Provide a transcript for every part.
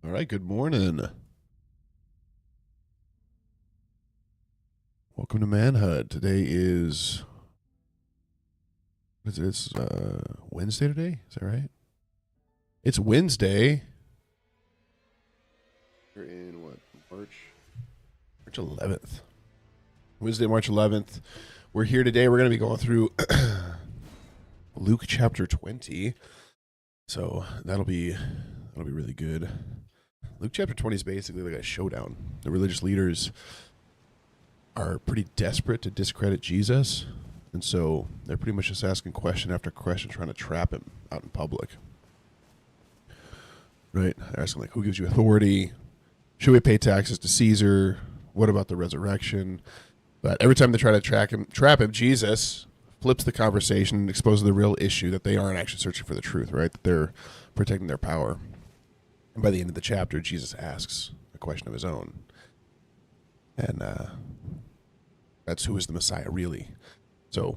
All right, good morning. Welcome to Manhood. Today is Wednesday today? Is that right? It's Wednesday. We're in what? March 11th. Wednesday, March 11th. We're here today. We're going to be going through Luke chapter 20. So that'll be really good. Luke chapter 20 is basically like a showdown. The religious leaders are pretty desperate to discredit Jesus, and so they're pretty much just asking question after question, trying to trap him out in public. Right? They're asking, like, who gives you authority? Should we pay taxes to Caesar? What about the resurrection? But every time they try to trap him, Jesus flips the conversation and exposes the real issue, that they aren't actually searching for the truth, right? That they're protecting their power. And by the end of the chapter, Jesus asks a question of his own. And that's who is the Messiah really. So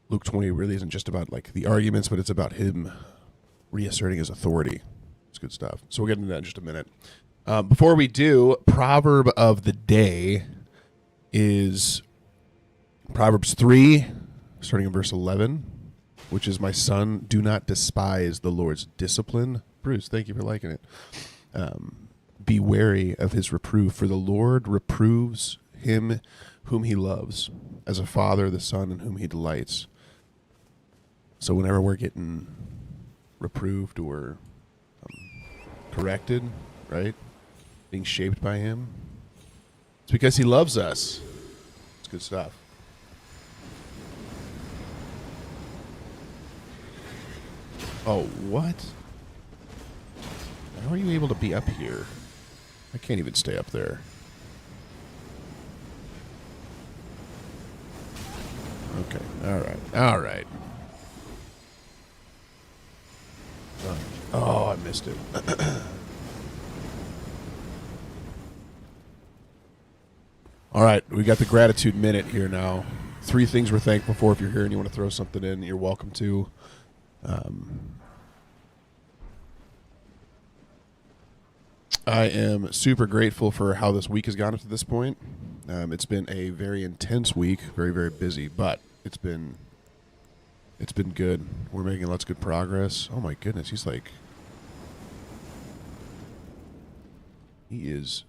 Luke 20 really isn't just about like the arguments, but it's about him reasserting his authority. It's good stuff. So we'll get into that in just a minute. Before we do, proverb of the day is Proverbs 3, starting in verse 11, which is, my son, do not despise the Lord's discipline. Bruce, thank you for liking it. Be wary of his reproof, for the Lord reproves him whom he loves, as a father the son in whom he delights. So whenever we're getting reproved or corrected, right, being shaped by him, it's because he loves us. It's good stuff. Oh, what? How are you able to be up here? I can't even stay up there. Okay, all right. Oh, I missed it. All right, we got the gratitude minute here now. 3 things we're thankful for. If you're here and you want to throw something in, you're welcome to. I am super grateful for how this week has gone up to this point. It's been a very intense week, very, very busy, but it's been good. We're making lots of good progress. Oh my goodness, he is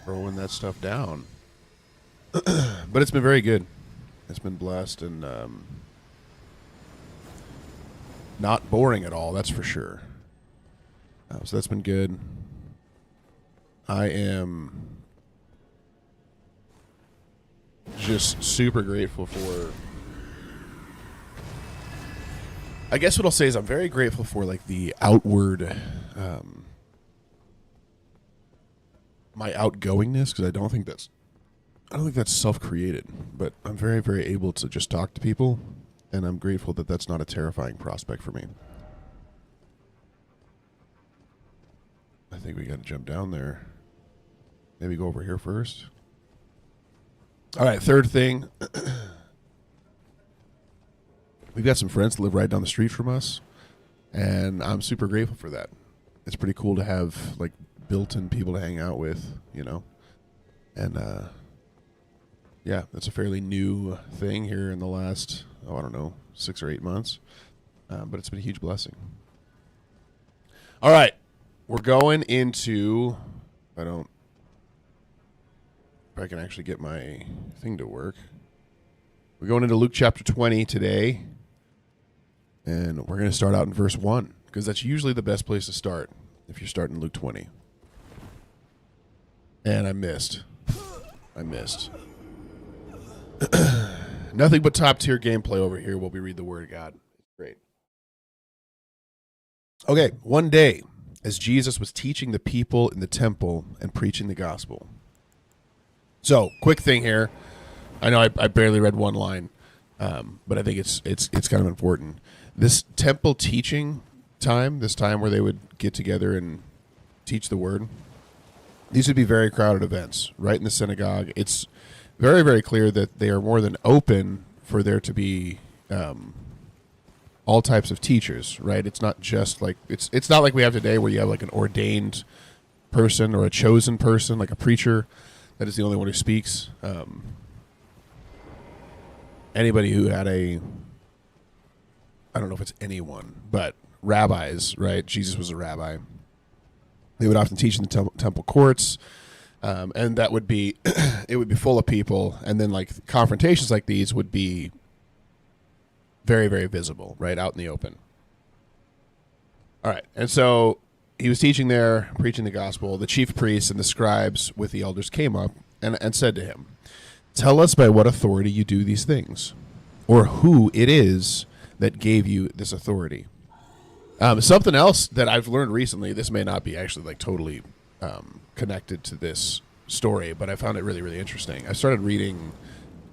throwing that stuff down. But it's been very good. It's been blessed and not boring at all, that's for sure. So that's been good. I am just super grateful for, I guess what I'll say is I'm very grateful for like the outward, my outgoingness, because I don't think that's self-created, but I'm very, very able to just talk to people, and I'm grateful that that's not a terrifying prospect for me. I think we got to jump down there. Maybe go over here first. All right, third thing. We've got some friends that live right down the street from us, and I'm super grateful for that. It's pretty cool to have like built-in people to hang out with, you know. And yeah, that's a fairly new thing here in the last, 6 or 8 months. But it's been a huge blessing. All right, we're going into, if I can actually get my thing to work. We're going into Luke chapter 20 today, and we're going to start out in verse 1, because that's usually the best place to start if you're starting Luke 20. And I missed. Nothing but top-tier gameplay over here while we read the Word of God. Great. Okay, one day, as Jesus was teaching the people in the temple and preaching the gospel. So, quick thing here. I know I barely read one line, but I think it's kind of important. This temple teaching time, this time where they would get together and teach the word, these would be very crowded events, right in the synagogue. It's very, very clear that they are more than open for there to be all types of teachers, right? It's not just like it's not like we have today where you have like an ordained person or a chosen person, like a preacher, that is the only one who speaks. Anybody who had I don't know if it's anyone, but rabbis, right? Jesus was a rabbi. They would often teach in the temple courts, and that would be, it would be full of people, and then like confrontations like these would be very, very visible, right, out in the open. All right, and so he was teaching there, preaching the gospel. The chief priests and the scribes with the elders came up and said to him, "Tell us by what authority you do these things, or who it is that gave you this authority." Something else that I've learned recently, this may not be actually like totally connected to this story, but I found it really, really interesting. I started reading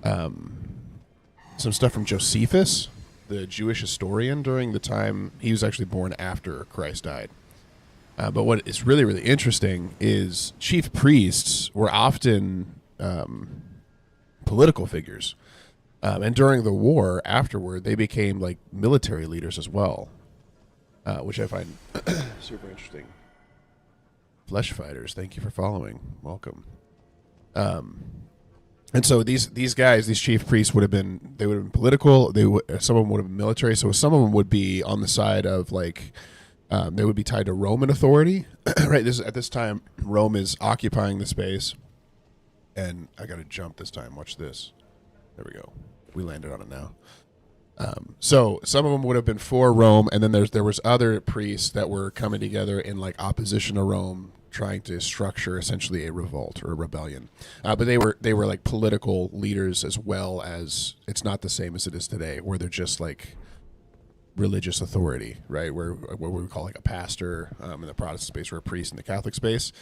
some stuff from Josephus, the Jewish historian, during the time he was actually born after Christ died. But what is really, really interesting is chief priests were often political figures. And during the war afterward, they became like military leaders as well, which I find super interesting. Flesh Fighters, thank you for following. Welcome. And so these guys, these chief priests would have been political. Some of them would have been military. So some of them would be on the side of like, they would be tied to Roman authority, right? At this time, Rome is occupying the space. And I got to jump this time. Watch this. There we go. We landed on it now. So some of them would have been for Rome, and then there was other priests that were coming together in like opposition to Rome, trying to structure essentially a revolt or a rebellion. But they were like political leaders as well. As it's not the same as it is today, where they're just like religious authority, right? Where what we would call like a pastor in the Protestant space, or a priest in the Catholic space.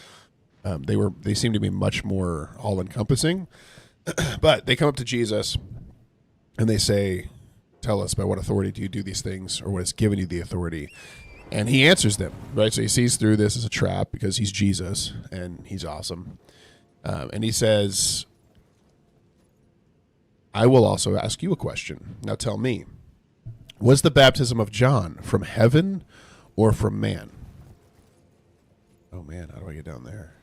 They seem to be much more all encompassing. But they come up to Jesus and they say, "Tell us, by what authority do you do these things, or what has given you the authority?" And he answers them, right? So he sees through this as a trap because he's Jesus and he's awesome. And he says, "I will also ask you a question. Now tell me, was the baptism of John from heaven or from man?" Oh man, how do I get down there?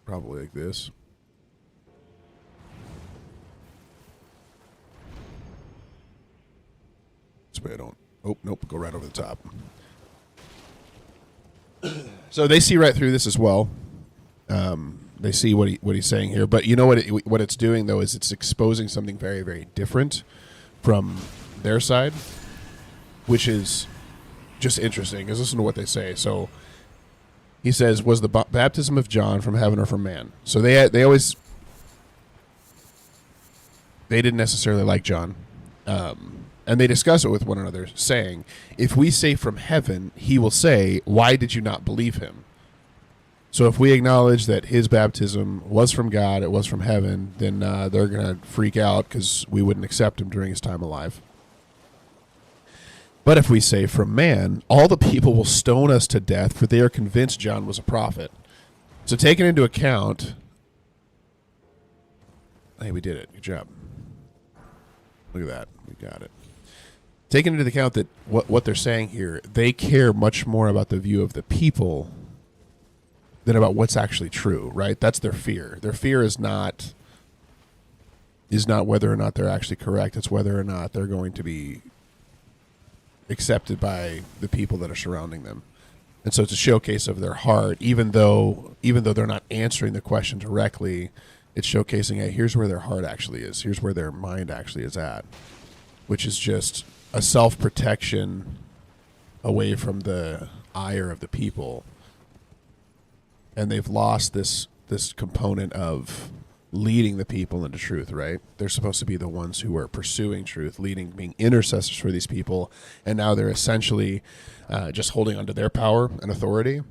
Probably like this. This way I don't. Oh, nope, go right over the top. So they see right through this as well. They see what he's saying here. But you know what it's doing, though, is it's exposing something very, very different from their side, which is just interesting. Because listen to what they say. So he says, "Was the baptism of John from heaven or from man?" So they didn't necessarily like John. And they discuss it with one another, saying, "If we say from heaven, he will say, 'Why did you not believe him?' So if we acknowledge that his baptism was from God, it was from heaven, then they're going to freak out because we wouldn't accept him during his time alive. But if we say from man, all the people will stone us to death, for they are convinced John was a prophet." So taking into account... Hey, we did it. Good job. Look at that. We got it. Taking into account that what they're saying here, they care much more about the view of the people than about what's actually true, right? That's their fear. Their fear is not whether or not they're actually correct. It's whether or not they're going to be accepted by the people that are surrounding them. And so it's a showcase of their heart, even though they're not answering the question directly. It's showcasing, hey, here's where their heart actually is. Here's where their mind actually is at, which is just a self-protection away from the ire of the people. And they've lost this component of leading the people into truth, right? They're supposed to be the ones who are pursuing truth, being intercessors for these people. And now they're essentially just holding onto their power and authority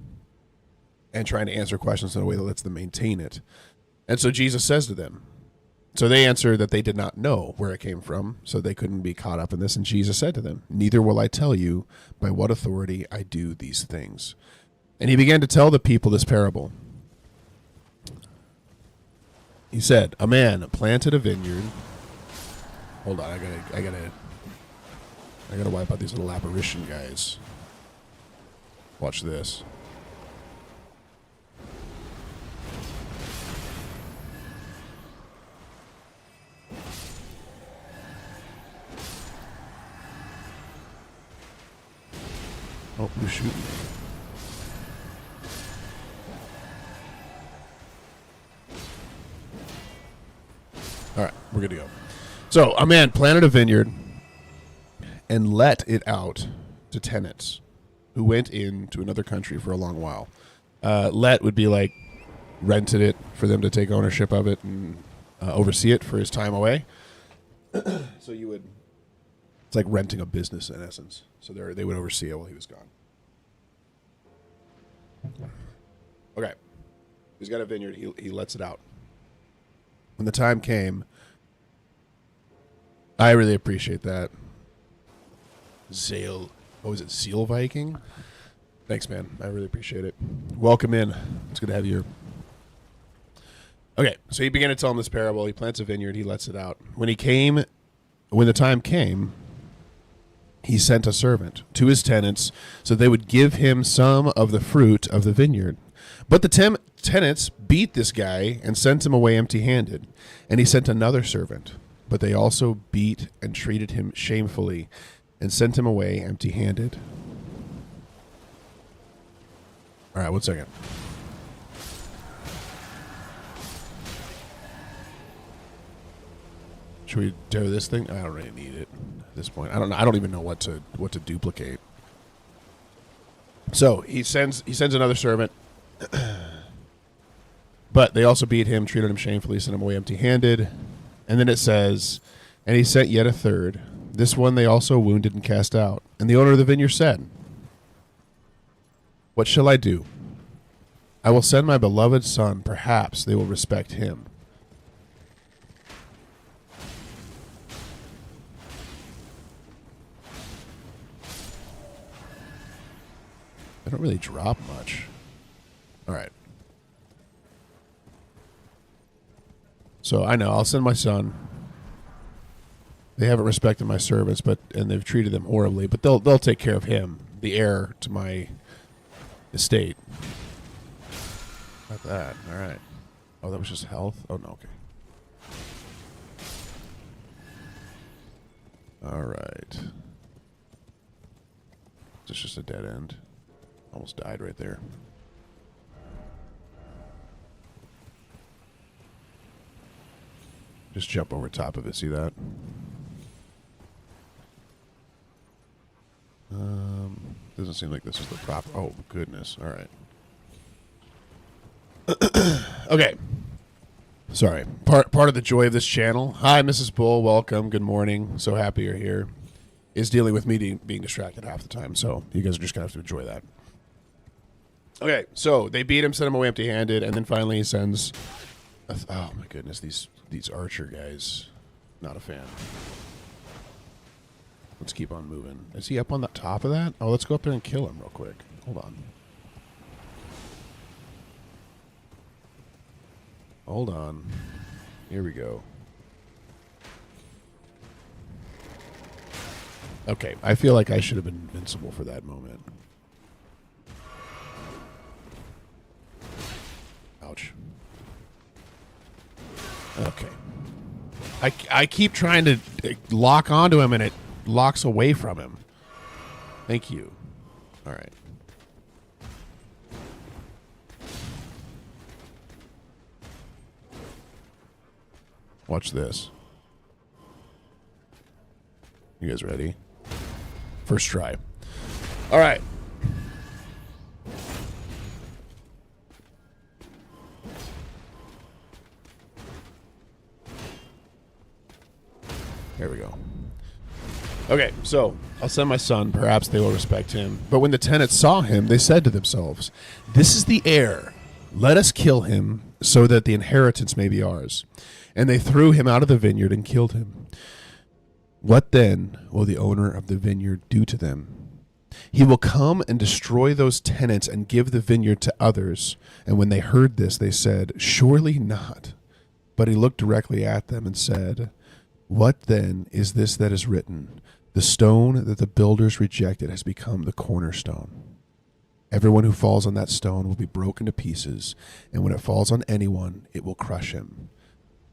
and trying to answer questions in a way that lets them maintain it. And so Jesus says to them, so they answer that they did not know where it came from, so they couldn't be caught up in this. And Jesus said to them, "Neither will I tell you by what authority I do these things." And he began to tell the people this parable. He said, "A man planted a vineyard." Hold on, I gotta wipe out these little apparition guys. Watch this. We're good to go. So a man planted a vineyard and let it out to tenants who went into another country for a long while. Let would be like rented it for them to take ownership of it and oversee it for his time away. So you would, it's like renting a business in essence. So they would oversee it while he was gone. Okay. He's got a vineyard. He lets it out. When the time came, I really appreciate that. What was it? Seal Viking? Thanks, man. I really appreciate it. Welcome in. It's good to have you here. Okay, so he began to tell him this parable. He plants a vineyard. He lets it out. When the time came, he sent a servant to his tenants so they would give him some of the fruit of the vineyard. But the tenants beat this guy and sent him away empty-handed. And he sent another servant, but they also beat and treated him shamefully and sent him away empty-handed. All right, 1 second. Should we do this thing? I don't really need it at this point. I don't know. I don't even know what to duplicate. So he sends another servant, but they also beat him, treated him shamefully, sent him away empty-handed. And then it says, and he sent yet a third. This one they also wounded and cast out. And the owner of the vineyard said, "What shall I do? I will send my beloved son. Perhaps they will respect him." They don't really drop much. All right. So I know I'll send my son. They haven't respected my servants, and they've treated them horribly. But they'll take care of him, the heir to my estate. Not that. All right. Oh, that was just health. Oh no. Okay. All right. It's just a dead end. Almost died right there. Just jump over top of it. See that? Doesn't seem like this is the proper. Oh goodness! All right. Okay. Sorry. Part of the joy of this channel. Hi, Mrs. Bull. Welcome. Good morning. So happy you're here. Is dealing with me being distracted half the time. So you guys are just gonna have to enjoy that. Okay. So they beat him, sent him away empty-handed, and then finally he sends. Oh my goodness! These archer guys. Not a fan. Let's keep on moving. Is he up on the top of that? Oh, let's go up there and kill him real quick. Hold on. Hold on. Here we go. Okay, I feel like I should have been invincible for that moment. Ouch. Okay. I keep trying to lock onto him and it locks away from him. Thank you. All right. Watch this. You guys ready? First try. All right. There we go. Okay, so I'll send my son. Perhaps they will respect him. But when the tenants saw him, they said to themselves, "This is the heir. Let us kill him so that the inheritance may be ours." And they threw him out of the vineyard and killed him. What then will the owner of the vineyard do to them? He will come and destroy those tenants and give the vineyard to others. And when they heard this, they said, "Surely not." But he looked directly at them and said, "What then is this that is written? The stone that the builders rejected has become the cornerstone. Everyone who falls on that stone will be broken to pieces, and when it falls on anyone, it will crush him."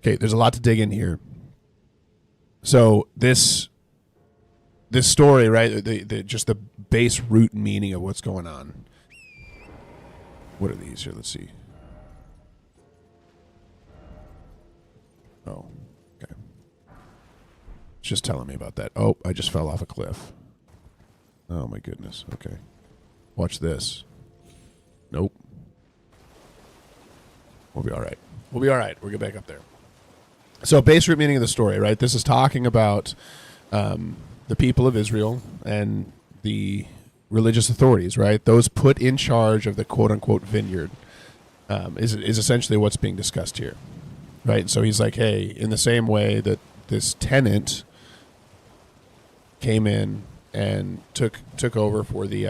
Okay, there's a lot to dig in here. So this story, right? Just the base root meaning of what's going on. What are these here? Let's see. Oh, okay. just telling me about that. Oh, I just fell off a cliff. Oh, my goodness. Okay. Watch this. Nope. We'll be all right. We'll be all right. We'll get back up there. So base root meaning of the story, right? This is talking about the people of Israel and the religious authorities, right? Those put in charge of the quote-unquote vineyard is essentially what's being discussed here, right? So he's like, hey, in the same way that this tenant came in and took over for the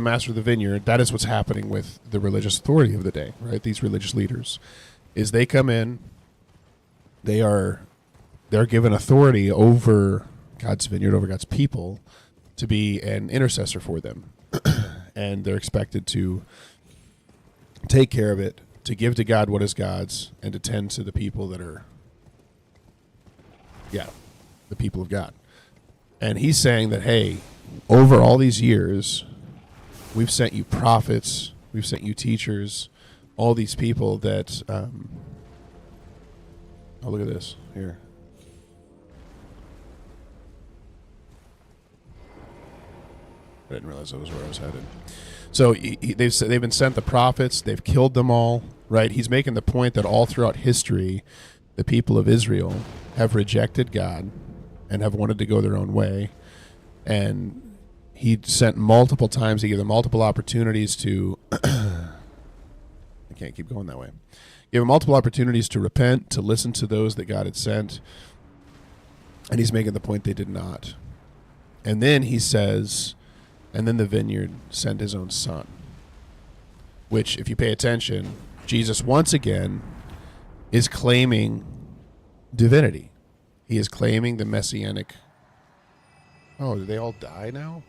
master of the vineyard, that is what's happening with the religious authority of the day, right? These religious leaders, is they come in, they're given authority over God's vineyard, over God's people, to be an intercessor for them. And they're expected to take care of it, to give to God what is God's, and to tend to the people that are, the people of God. And he's saying that, hey, over all these years, we've sent you prophets, we've sent you teachers, all these people that, oh, look at this here. I didn't realize that was where I was headed. So they've been sent the prophets. They've killed them all, right? He's making the point that all throughout history, the people of Israel have rejected God and have wanted to go their own way. And he sent multiple times. He gave them multiple opportunities to... I can't keep going that way. He gave them multiple opportunities to repent, to listen to those that God had sent. And he's making the point they did not. And then he says... And then the vineyard sent his own son. Which, if you pay attention, Jesus once again is claiming divinity. He is claiming the messianic... Oh, did they all die now?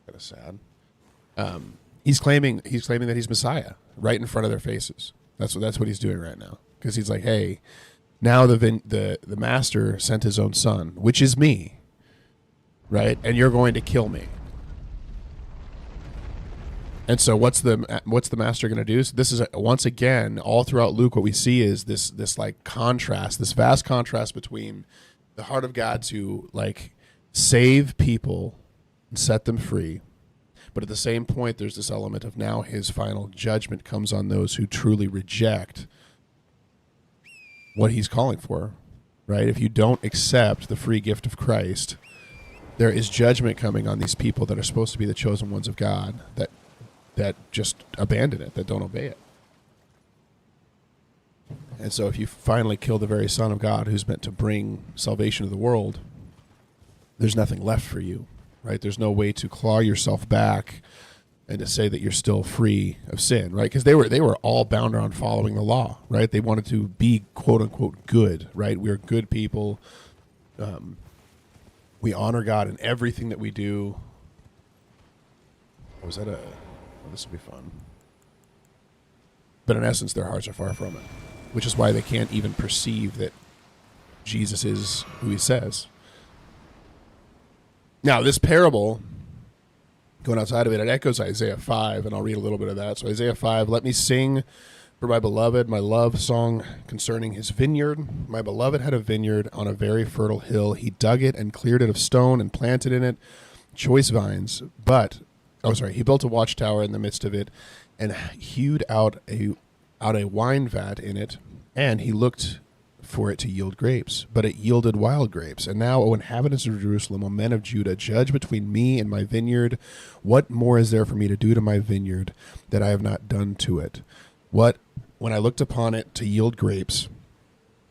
Kind of sad. He's claiming that he's Messiah right in front of their faces. That's what he's doing right now. Because he's like, hey, now the master sent his own son, which is me, right? And you're going to kill me. And so what's the master going to do? So this is once again all throughout Luke. What we see is this like contrast, this vast contrast between the heart of God to like save people and set them free, but at the same point, there's this element of now his final judgment comes on those who truly reject what he's calling for. Right? If you don't accept the free gift of Christ, there is judgment coming on these people that are supposed to be the chosen ones of God that just abandon it, that don't obey it. And so if you finally kill the very Son of God who's meant to bring salvation to the world, there's nothing left for you, right? There's no way to claw yourself back and to say that you're still free of sin, right? Because they were all bound around following the law, right? They wanted to be quote-unquote good, right? We're good people. We honor God in everything that we do. Was that this will be fun. But in essence, their hearts are far from it, which is why they can't even perceive that Jesus is who he says. Now, this parable, going outside of it, it echoes Isaiah 5, and I'll read a little bit of that. So Isaiah 5, let me sing for my beloved, my love song concerning his vineyard. My beloved had a vineyard on a very fertile hill. He dug it and cleared it of stone and planted in it choice vines, he built a watchtower in the midst of it and hewed out a wine vat in it, and he looked for it to yield grapes, but it yielded wild grapes. And now, O inhabitants of Jerusalem, O men of Judah, judge between me and my vineyard. What more is there for me to do to my vineyard that I have not done to it? When I looked upon it to yield grapes,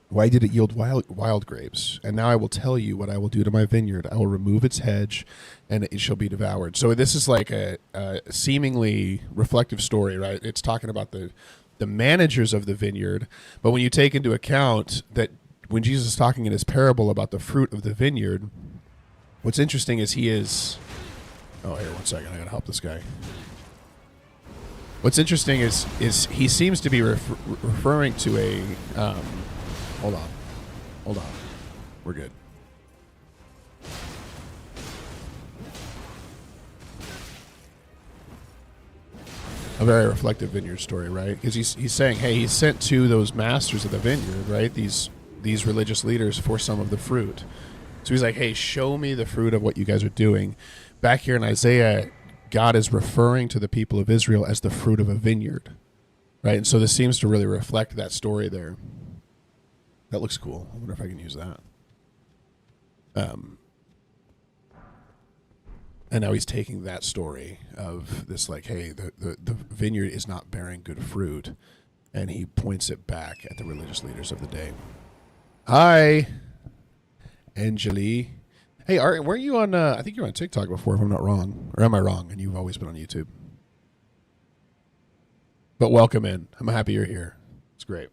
why did it yield wild grapes? And now I will tell you what I will do to my vineyard. I will remove its hedge, and it shall be devoured. So this is like a seemingly reflective story, right? It's talking about the managers of the vineyard. But when you take into account that when Jesus is talking in his parable about the fruit of the vineyard, what's interesting is he is... Oh, here, 1 second. I got to help this guy. What's interesting is he seems to be referring to a... Hold on. We're good. A very reflective vineyard story, right? Because he's saying, hey, he's sent to those masters of the vineyard, right? These these religious leaders for some of the fruit. So he's like, hey, show me the fruit of what you guys are doing. Back here in Isaiah, God is referring to the people of Israel as the fruit of a vineyard, right? And so this seems to really reflect that story there. That looks cool. I wonder if I can use that. And now he's taking that story of this, like, hey, the vineyard is not bearing good fruit, and he points it back at the religious leaders of the day. Hi, Angeli. Hey, weren't you on, I think you were on TikTok before, if I'm not wrong. Or am I wrong? And you've always been on YouTube. But welcome in. I'm happy you're here. It's great.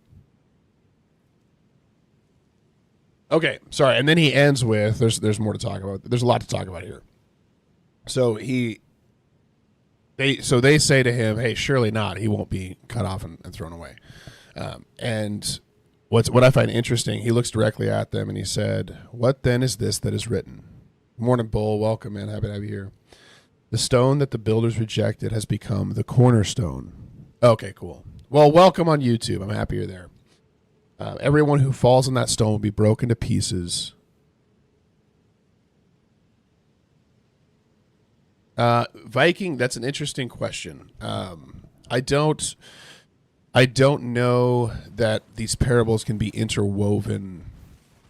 Okay, sorry. And then he ends with, there's more to talk about. There's a lot to talk about here. So they say to him, hey, surely not. He won't be cut off and thrown away. And what I find interesting, he looks directly at them and he said, what then is this that is written? Morning, Bull. Welcome, man. Happy to have you here. The stone that the builders rejected has become the cornerstone. Okay, cool. Well, welcome on YouTube. I'm happy you're there. Everyone who falls on that stone will be broken to pieces. Viking, that's an interesting question. I don't know that these parables can be interwoven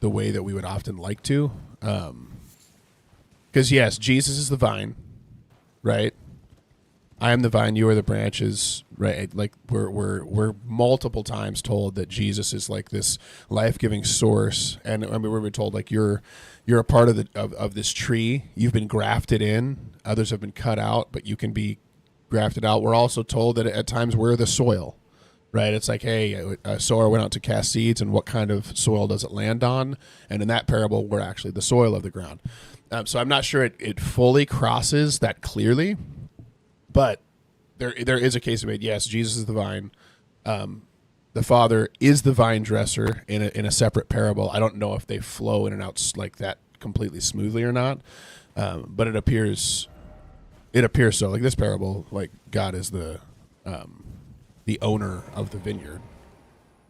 the way that we would often like to. Because yes, Jesus is the vine, right? I am the vine, you are the branches, right? Like we're multiple times told that Jesus is like this life-giving source, and I mean we're told like you're a part of this tree. You've been grafted in. Others have been cut out, but you can be grafted out. We're also told that at times we're the soil, right? It's like, hey, a sower went out to cast seeds, and what kind of soil does it land on? And in that parable, we're actually the soil of the ground. So I'm not sure it fully crosses that clearly, but there is a case made. Yes, Jesus is the vine. The Father is the vine dresser in a separate parable. I don't know if they flow in and out like that completely smoothly or not, but it appears so. Like this parable, like God is the owner of the vineyard,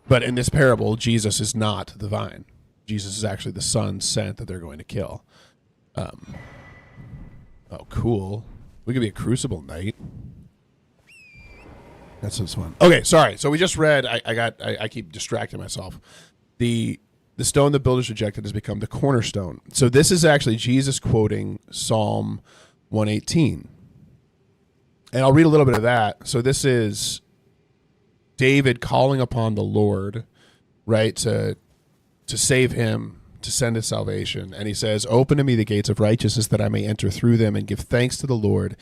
but in this parable, Jesus is not the vine. Jesus is actually the Son sent that they're going to kill. Oh, cool. We could be a Crucible Knight. That sounds fun. Okay, sorry. So we just read. I keep distracting myself. The stone the builders rejected has become the cornerstone. So this is actually Jesus quoting Psalm 118, and I'll read a little bit of that. So this is David calling upon the Lord, right, to save him, to send his salvation. And he says, open to me the gates of righteousness that I may enter through them and give thanks to the Lord.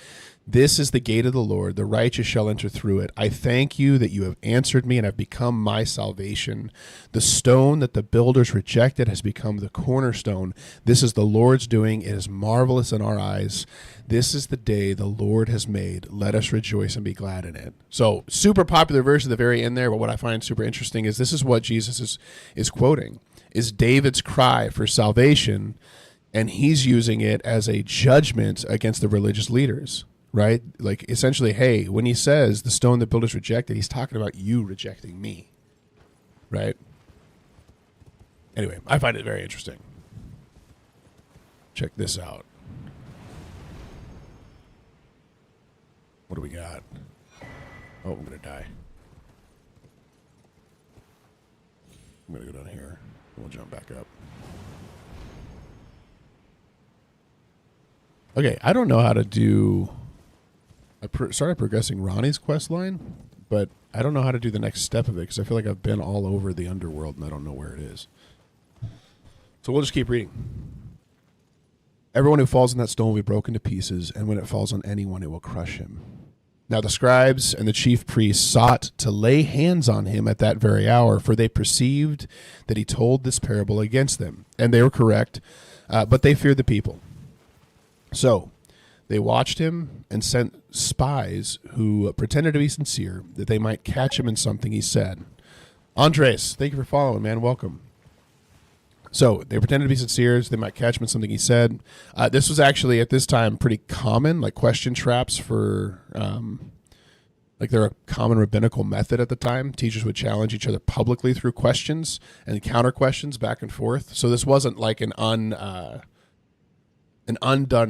This is the gate of the Lord. The righteous shall enter through it. I thank you that you have answered me and have become my salvation. The stone that the builders rejected has become the cornerstone. This is the Lord's doing. It is marvelous in our eyes. This is the day the Lord has made. Let us rejoice and be glad in it. So super popular verse at the very end there. But what I find super interesting is this is what Jesus is quoting. Is David's cry for salvation, and he's using it as a judgment against the religious leaders, right? Like essentially, hey, when he says the stone that builders rejected, he's talking about you rejecting me, right? Anyway, I find it very interesting. Check this out. What do we got? Oh, I'm going to die. I'm going to go down here. We'll jump back up. Okay, I don't know how to do... I started progressing Ronnie's quest line, but I don't know how to do the next step of it because I feel like I've been all over the underworld and I don't know where it is. So we'll just keep reading. Everyone who falls in that stone will be broken to pieces, and when it falls on anyone, it will crush him. Now the scribes and the chief priests sought to lay hands on him at that very hour, for they perceived that he told this parable against them. And they were correct, but they feared the people. So they watched him and sent spies who pretended to be sincere, that they might catch him in something he said. Andres, thank you for following, man. Welcome. So they pretended to be sincere, so they might catch him in something he said. This was actually, at this time, pretty common, like question traps for Like they're a common rabbinical method at the time. Teachers would challenge each other publicly through questions and counter questions back and forth. So this wasn't like an undone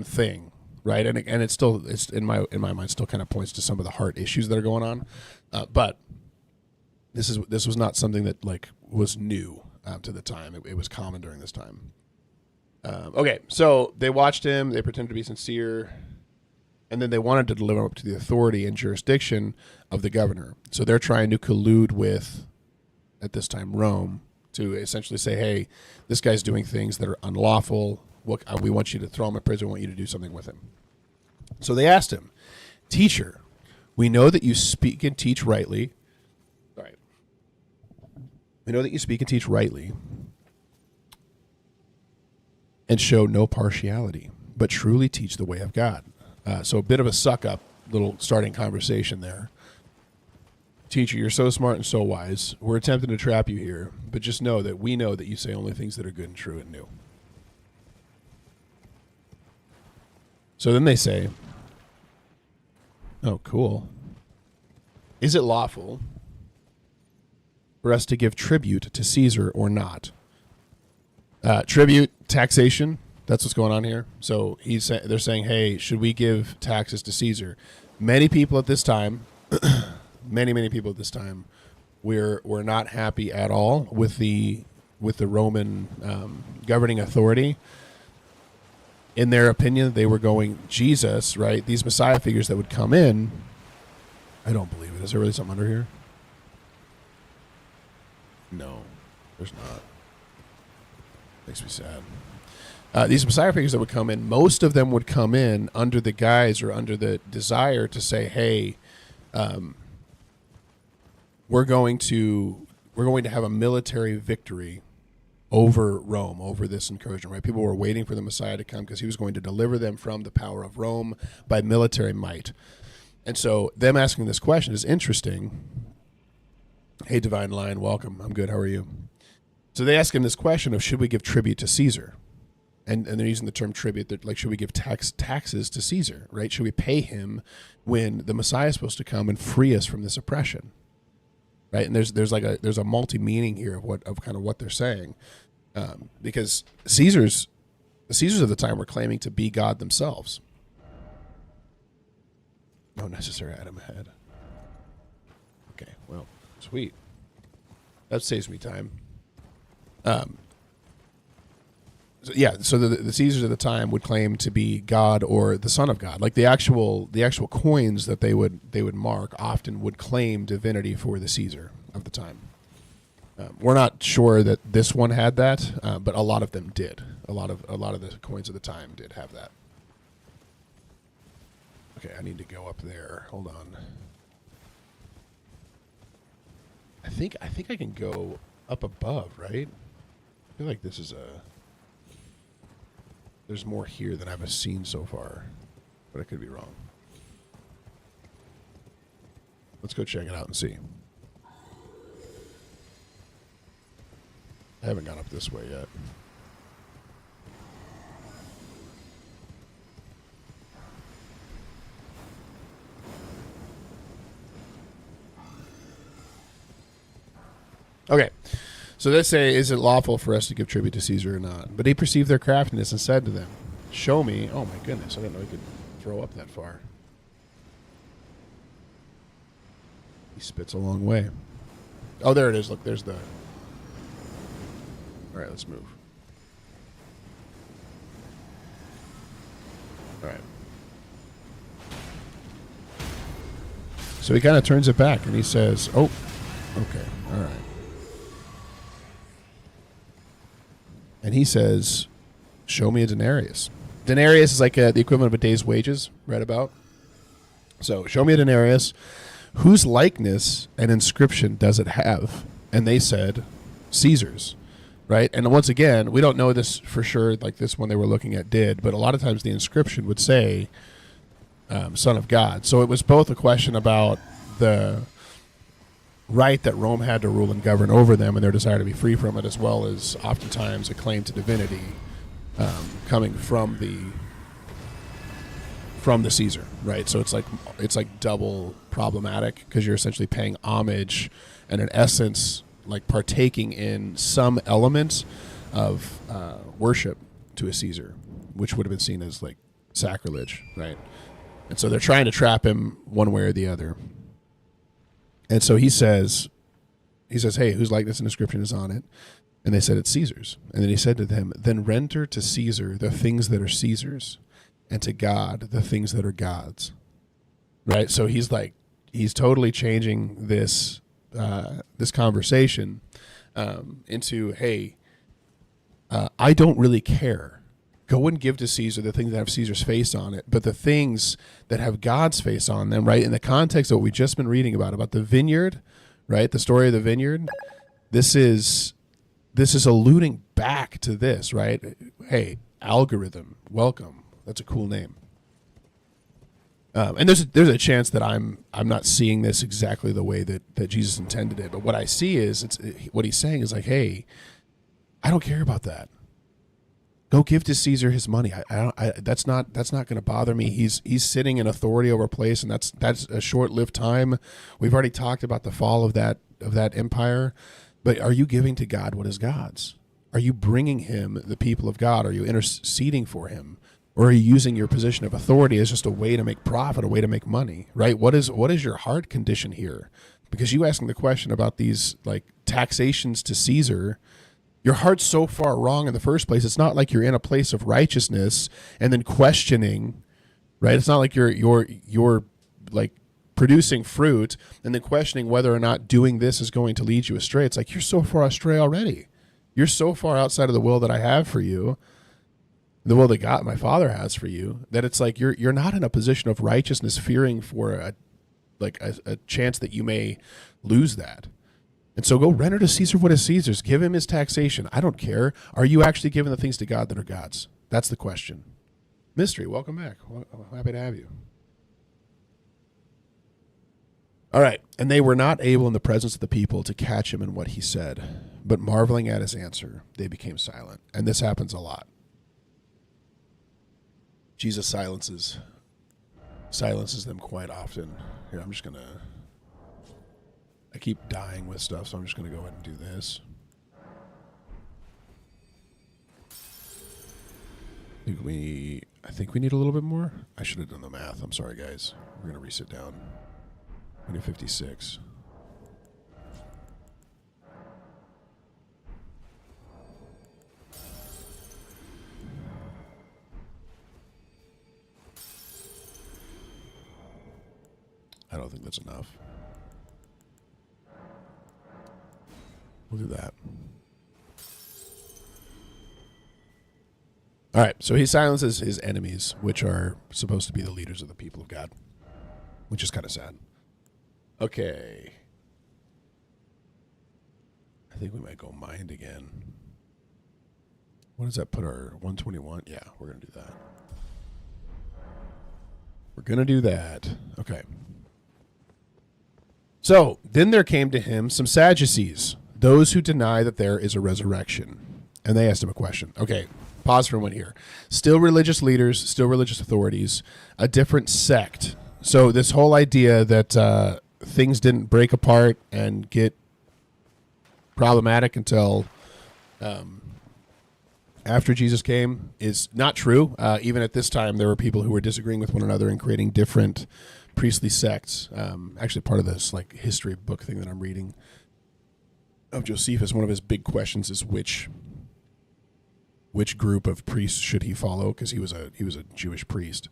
thing, right? And it's still, it's in my mind still kind of points to some of the heart issues that are going on. But this was not something that like was new to the time. It was common during this time. Okay, so they watched him. They pretended to be sincere. And then they wanted to deliver up to the authority and jurisdiction of the governor. So they're trying to collude with, at this time, Rome, to essentially say, hey, this guy's doing things that are unlawful. We want you to throw him in prison. We want you to do something with him. So they asked him, Teacher, we know that you speak and teach rightly. All right. We know that you speak and teach rightly and show no partiality, but truly teach the way of God. So a bit of a suck-up little starting conversation there. Teacher, you're so smart and so wise. We're attempting to trap you here, but just know that we know that you say only things that are good and true and new. So then they say, oh, cool. Is it lawful for us to give tribute to Caesar or not? Tribute, taxation. That's what's going on here. So they're saying, hey, should we give taxes to Caesar? Many people at this time, many people at this time, were not happy at all with the Roman governing authority. In their opinion, they were going, Jesus, right? These Messiah figures that would come in. I don't believe it. Is there really something under here? No, there's not. Makes me sad. These Messiah figures that would come in, most of them would come in under the guise or under the desire to say, hey, we're going to have a military victory over Rome, over this incursion, right? People were waiting for the Messiah to come because he was going to deliver them from the power of Rome by military might. And so them asking this question is interesting. Hey, Divine Lion, welcome. I'm good. How are you? So they ask him this question of, should we give tribute to Caesar? And they're using the term tribute. They're like, should we give taxes to Caesar, right? Should we pay him when the Messiah is supposed to come and free us from this oppression, right? And there's a multi-meaning here of kind of what they're saying, because the Caesars of the time were claiming to be God themselves. No necessary item ahead. Okay, well, sweet. That saves me time. So the Caesars of the time would claim to be God or the Son of God. Like the actual coins that they would mark often would claim divinity for the Caesar of the time. We're not sure that this one had that, but a lot of them did. A lot of the coins of the time did have that. Okay, I need to go up there. Hold on. I think I can go up above, right? I feel like this is there's more here than I've seen so far, but I could be wrong. Let's go check it out and see. I haven't gone up this way yet. Okay. So they say, is it lawful for us to give tribute to Caesar or not? But he perceived their craftiness and said to them, show me. Oh, my goodness. I didn't know he could throw up that far. He spits a long way. Oh, there it is. Look, there's the... All right, let's move. All right. So he kind of turns it back and he says, oh, okay, all right. And he says, show me a denarius. Denarius is like the equivalent of a day's wages, read about. So show me a denarius. Whose likeness and inscription does it have? And they said, Caesar's, right? And once again, we don't know this for sure, like this one they were looking at did, but a lot of times the inscription would say, Son of God. So it was both a question about the right that Rome had to rule and govern over them and their desire to be free from it, as well as oftentimes a claim to divinity coming from from the Caesar, right? So it's like double problematic because you're essentially paying homage and in essence like partaking in some element of worship to a Caesar, which would have been seen as like sacrilege, right? And so they're trying to trap him one way or the other. And so he says, hey, whose likeness and inscription is on it? And they said, it's Caesar's. And then he said to them, then render to Caesar the things that are Caesar's, and to God the things that are God's. Right? So he's totally changing this this conversation into, hey, I don't really care. Go and give to Caesar the things that have Caesar's face on it, but the things that have God's face on them, right? In the context of what we've just been reading about the vineyard, right? The story of the vineyard. This is alluding back to this, right? Hey, algorithm, welcome. That's a cool name. And there's a chance that I'm not seeing this exactly the way that Jesus intended it, but what I see is what he's saying is like, hey, I don't care about that. Go give to Caesar his money. That's not going to bother me. He's sitting in authority over a place, and that's a short-lived time. We've already talked about the fall of that empire. But are you giving to God what is God's? Are you bringing him the people of God? Are you interceding for him? Or are you using your position of authority as just a way to make profit, a way to make money, right? What is your heart condition here? Because you asking the question about these like taxations to Caesar, your heart's so far wrong in the first place. It's not like you're in a place of righteousness and then questioning, right? It's not like you're like producing fruit and then questioning whether or not doing this is going to lead you astray. It's like you're so far astray already. You're so far outside of the will that I have for you, the will that God, my Father, has for you, that it's like you're not in a position of righteousness, fearing for a chance that you may lose that. And so go render to Caesar what is Caesar's. Give him his taxation. I don't care. Are you actually giving the things to God that are God's? That's the question. Mystery, welcome back. I'm happy to have you. All right. And they were not able in the presence of the people to catch him in what he said, but marveling at his answer, they became silent. And this happens a lot. Jesus silences them quite often. Here, I'm just going to... I keep dying with stuff, so I'm just going to go ahead and do this. I think we need a little bit more. I should have done the math. I'm sorry, guys. We're going to reset down. We need 56. I don't think that's enough. We'll do that. All right, so he silences his enemies, which are supposed to be the leaders of the people of God, which is kind of sad. Okay. I think we might go mind again. What does that put our 121? Yeah, we're going to do that. We're going to do that. Okay. So, then there came to him some Sadducees, those who deny that there is a resurrection. And they asked him a question. Okay, pause for a moment here. Still religious leaders, still religious authorities, a different sect. So this whole idea that things didn't break apart and get problematic until after Jesus came is not true. Even at this time, there were people who were disagreeing with one another and creating different priestly sects. Actually, part of this like history book thing that I'm reading of Josephus, one of his big questions is which group of priests should he follow, because he was a Jewish priest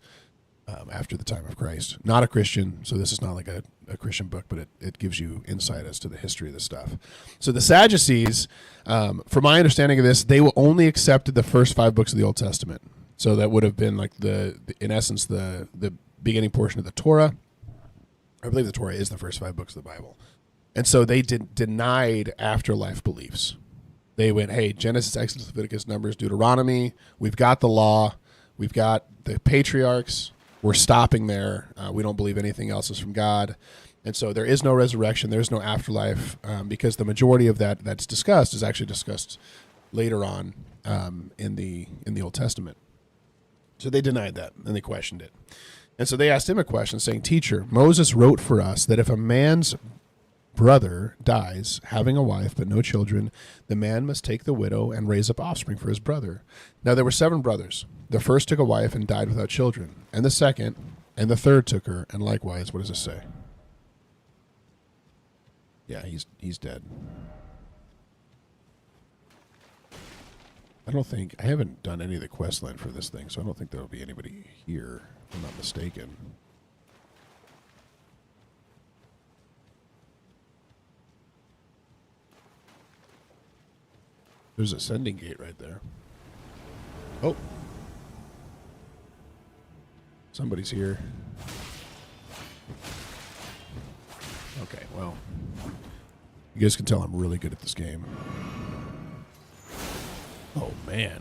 after the time of Christ, not a Christian. So this is not like a Christian book, but it gives you insight as to the history of this stuff. So the Sadducees, from my understanding of this, they will only accepted the first 5 books of the Old Testament. So that would have been like in essence the beginning portion of the Torah. I believe the Torah is the first 5 books of the Bible. And so they denied afterlife beliefs. They went, hey, Genesis, Exodus, Leviticus, Numbers, Deuteronomy. We've got the law. We've got the patriarchs. We're stopping there. We don't believe anything else is from God. And so there is no resurrection. There is no afterlife, because the majority of that's discussed is actually discussed later on in the Old Testament. So they denied that, and they questioned it. And so they asked him a question saying, Teacher, Moses wrote for us that if a man's brother dies, having a wife but no children, the man must take the widow and raise up offspring for his brother. Now there were 7 brothers. The first took a wife and died without children. And the second and the third took her, and likewise, what does it say? Yeah, he's dead. I haven't done any of the quest line for this thing, so I don't think there'll be anybody here, if I'm not mistaken. There's a sending gate right there. Oh. Somebody's here. Okay, well. You guys can tell I'm really good at this game. Oh, man.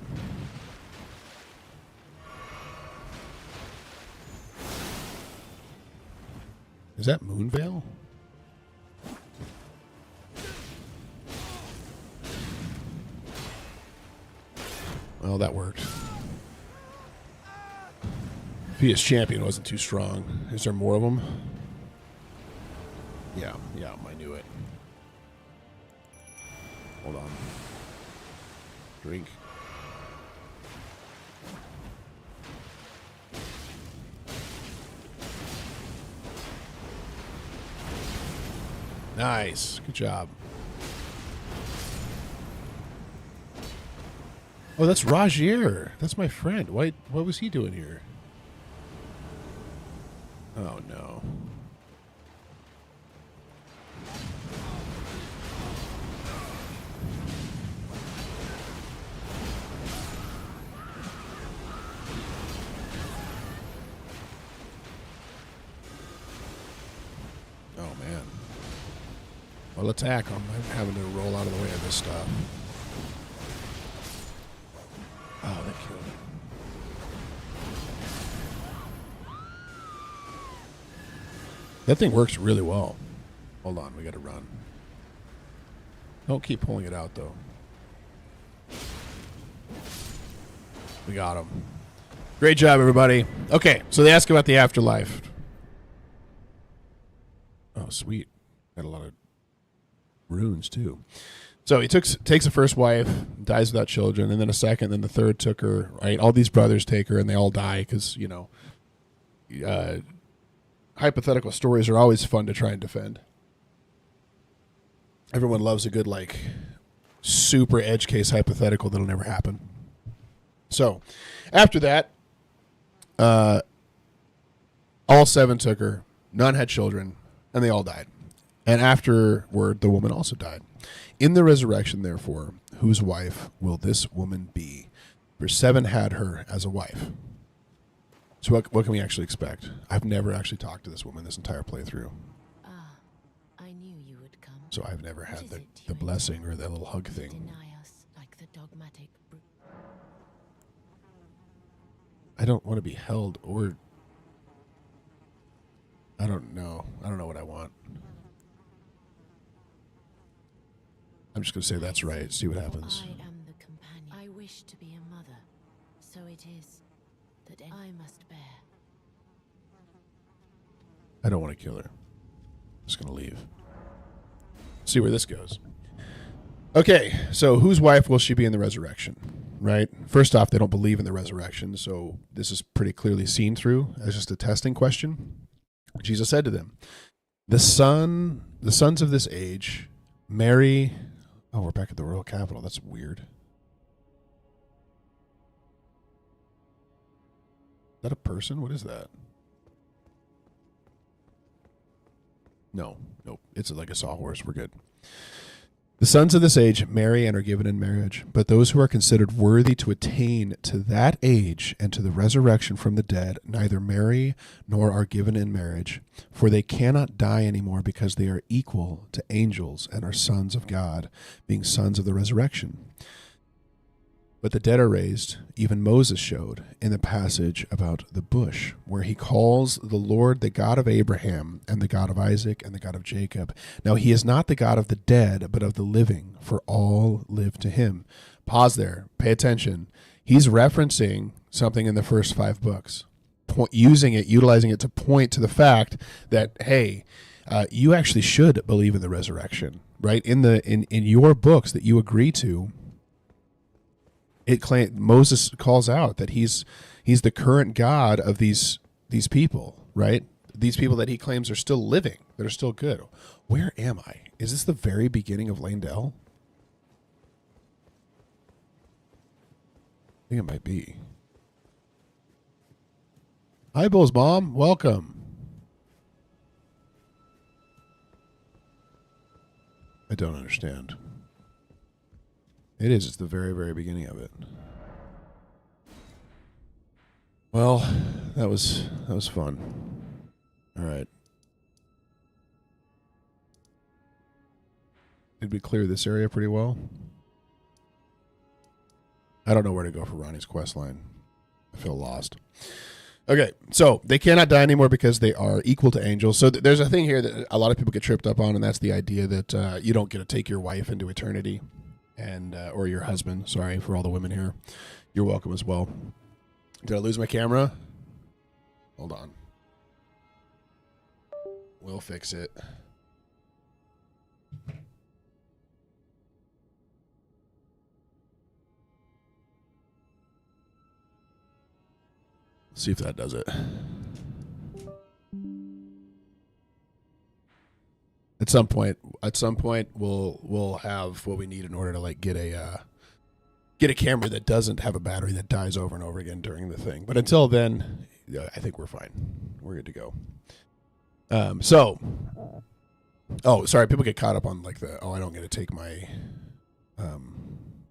Is that Moonveil? Well, that worked. PS Champion wasn't too strong. Is there more of them? Yeah, I knew it. Hold on. Drink. Nice. Good job. Oh, that's Rajier. That's my friend. What was he doing here? Oh, no. Oh, man. Well, attack him. I'm having to roll out of the way of this stuff. Oh, that killed him. That thing works really well. Hold on, we gotta run. Don't keep pulling it out, though. We got him. Great job, everybody. Okay, so they ask about the afterlife. Oh, sweet. Got a lot of runes, too. So he takes the first wife, dies without children, and then a second, then the third took her, right? All these brothers take her, and they all die because, hypothetical stories are always fun to try and defend. Everyone loves a good, super edge case hypothetical that'll never happen. So, after that, all 7 took her, none had children, and they all died. And afterward, the woman also died. In the resurrection, therefore, whose wife will this woman be? For 7 had her as a wife. So what can we actually expect? I've never actually talked to this woman this entire playthrough. I knew you would come. So I've never had the blessing or that little hug thing. Deny us like the dogmatic I don't want to be held or... I don't know. I don't know what I want. I'm just going to say that's right. See what happens. I am the companion. I wish to be a mother. So it is that I must bear. I don't want to kill her. I'm just going to leave. See where this goes. Okay, so whose wife will she be in the resurrection? Right? First off, they don't believe in the resurrection, so this is pretty clearly seen through as just a testing question. Jesus said to them, the sons of this age marry... Oh, we're back at the royal capital. That's weird. Is that a person? What is that? No. Nope. It's like a sawhorse. We're good. The sons of this age marry and are given in marriage, but those who are considered worthy to attain to that age and to the resurrection from the dead neither marry nor are given in marriage, for they cannot die anymore because they are equal to angels and are sons of God, being sons of the resurrection. But the dead are raised, even Moses showed in the passage about the bush, where he calls the Lord the God of Abraham and the God of Isaac and the God of Jacob. Now he is not the God of the dead, but of the living, for all live to him. Pause there. Pay attention. He's referencing something in the first 5 books. utilizing it to point to the fact that, hey, you actually should believe in the resurrection, right? In your books that you agree to, Moses calls out that he's the current God of these people, right? These people that he claims are still living, that are still good. Where am I? Is this the very beginning of Landell? I think it might be. Hi, Bull's mom. Welcome. I don't understand. It is. It's the very, very beginning of it. Well, that was fun. All right. Did we clear this area pretty well? I don't know where to go for Ronnie's quest line. I feel lost. Okay, so they cannot die anymore because they are equal to angels. So there's a thing here that a lot of people get tripped up on, and that's the idea that you don't get to take your wife into eternity, and or your husband. Sorry for all the women here. You're welcome as well. Did I lose my camera? Hold on. We'll fix it. See if that does it. At some point, we'll have what we need in order to like get a camera that doesn't have a battery that dies over and over again during the thing. But until then, I think we're fine. We're good to go. Sorry, people get caught up on like I don't get to take my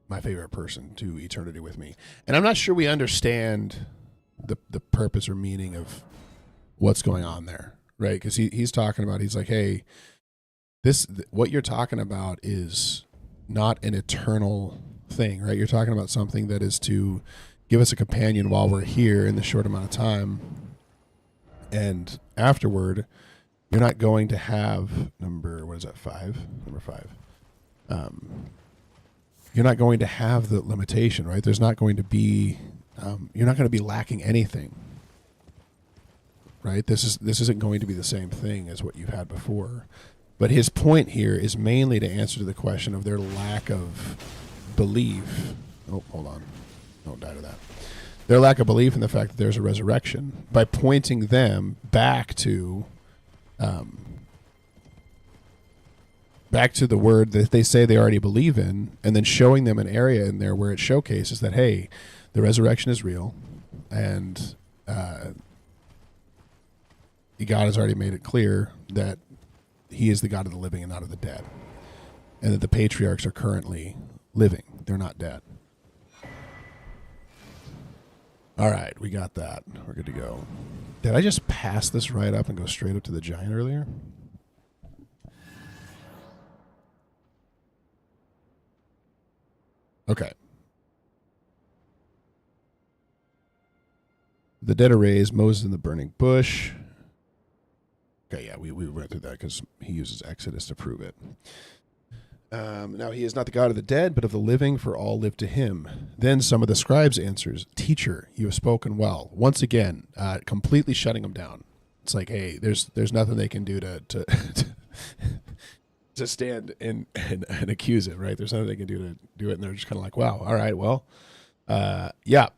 my favorite person to eternity with me, and I'm not sure we understand the purpose or meaning of what's going on there, right? Because he's talking about, he's like, hey, what you're talking about is not an eternal thing, right? You're talking about something that is to give us a companion while we're here in the short amount of time, and afterward you're not going to have number five. You're not going to have the limitation, right? There's not going to be you're not going to be lacking anything, right? This isn't going to be the same thing as what you've had before. But his point here is mainly to answer to the question of their lack of belief. Oh, hold on. Don't die to that. Their lack of belief in the fact that there's a resurrection by pointing them back to the word that they say they already believe in, and then showing them an area in there where it showcases that, hey, the resurrection is real, and God has already made it clear that he is the God of the living and not of the dead, and that the patriarchs are currently living. They're not dead. All right, we got that. We're good to go. Did I just pass this right up and go straight up to the giant earlier? Okay. The dead are raised, Moses in the burning bush. Okay, yeah, we went through that because he uses Exodus to prove it. Now he is not the God of the dead, but of the living, for all live to him. Then some of the scribes answers, Teacher, you have spoken well. Once again, completely shutting him down. It's like, hey, there's nothing they can do to to stand and accuse it, right? There's nothing they can do to do it, and they're just kind of like, wow, all right, well, yeah.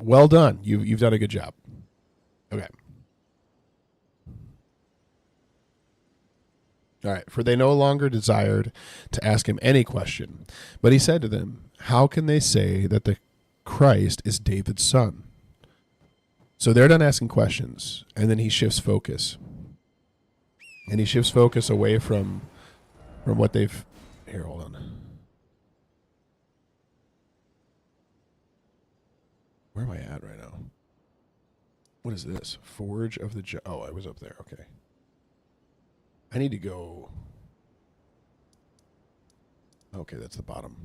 Well done. You've done a good job. Okay. All right. For they no longer desired to ask him any question, but he said to them, how can they say that the Christ is David's son? So they're done asking questions, and then he shifts focus. And he shifts focus away from what they've... Here, hold on. Where am I at right now? What is this? Forge of the... Oh, I was up there. Okay. I need to go... Okay, that's the bottom.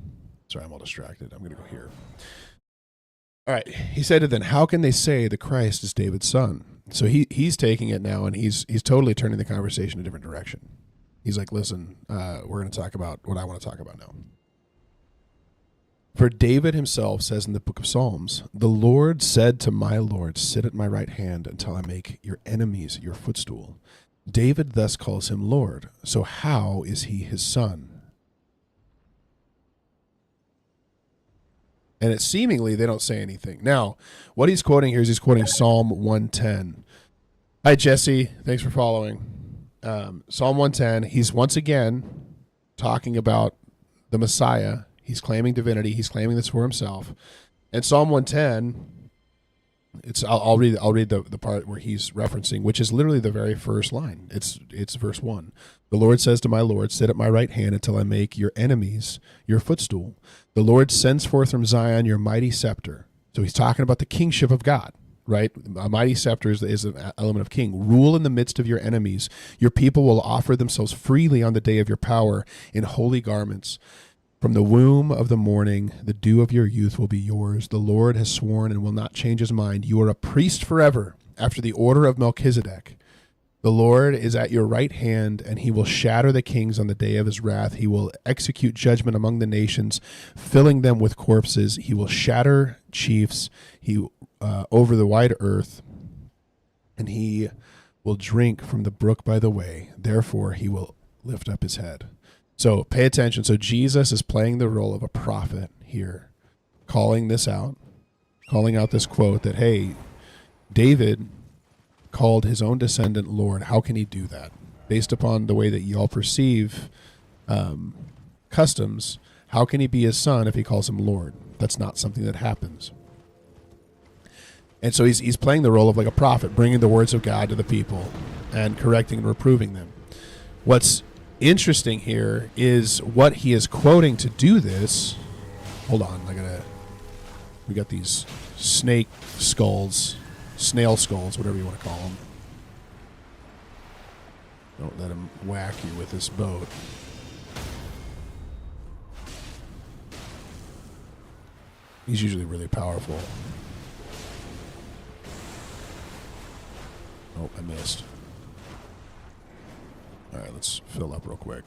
Sorry, I'm all distracted. I'm going to go here. All right. He said to them, how can they say the Christ is David's son? So he's taking it now, and he's totally turning the conversation a different direction. He's like, listen, we're going to talk about what I want to talk about now. For David himself says in the book of Psalms, the Lord said to my Lord, sit at my right hand until I make your enemies your footstool. David thus calls him Lord. So how is he his son? And it seemingly they don't say anything. Now, what he's quoting here is he's quoting Psalm 110. Hi, Jesse. Thanks for following. Psalm 110, he's once again talking about the Messiah. He's claiming divinity. He's claiming this for himself. And Psalm 110, I'll read the part where he's referencing, which is literally the very first line. It's verse 1. The Lord says to my Lord, sit at my right hand until I make your enemies your footstool. The Lord sends forth from Zion your mighty scepter. So he's talking about the kingship of God, right? A mighty scepter is an element of king. Rule in the midst of your enemies. Your people will offer themselves freely on the day of your power in holy garments. From the womb of the morning, the dew of your youth will be yours. The Lord has sworn and will not change his mind. You are a priest forever, after the order of Melchizedek. The Lord is at your right hand, and he will shatter the kings on the day of his wrath. He will execute judgment among the nations, filling them with corpses. He will shatter chiefs over the wide earth, and he will drink from the brook by the way. Therefore, he will lift up his head. So pay attention. So Jesus is playing the role of a prophet here, calling out this quote that, hey, David called his own descendant Lord. How can he do that? Based upon the way that you all perceive customs, how can he be his son if he calls him Lord? That's not something that happens. And so he's playing the role of like a prophet, bringing the words of God to the people and correcting and reproving them. What's interesting here is what he is quoting to do this. Hold on, we got these snail skulls, whatever you want to call them. Don't let him whack you with this boat. He's usually really powerful. Oh, I missed. All right, let's fill up real quick.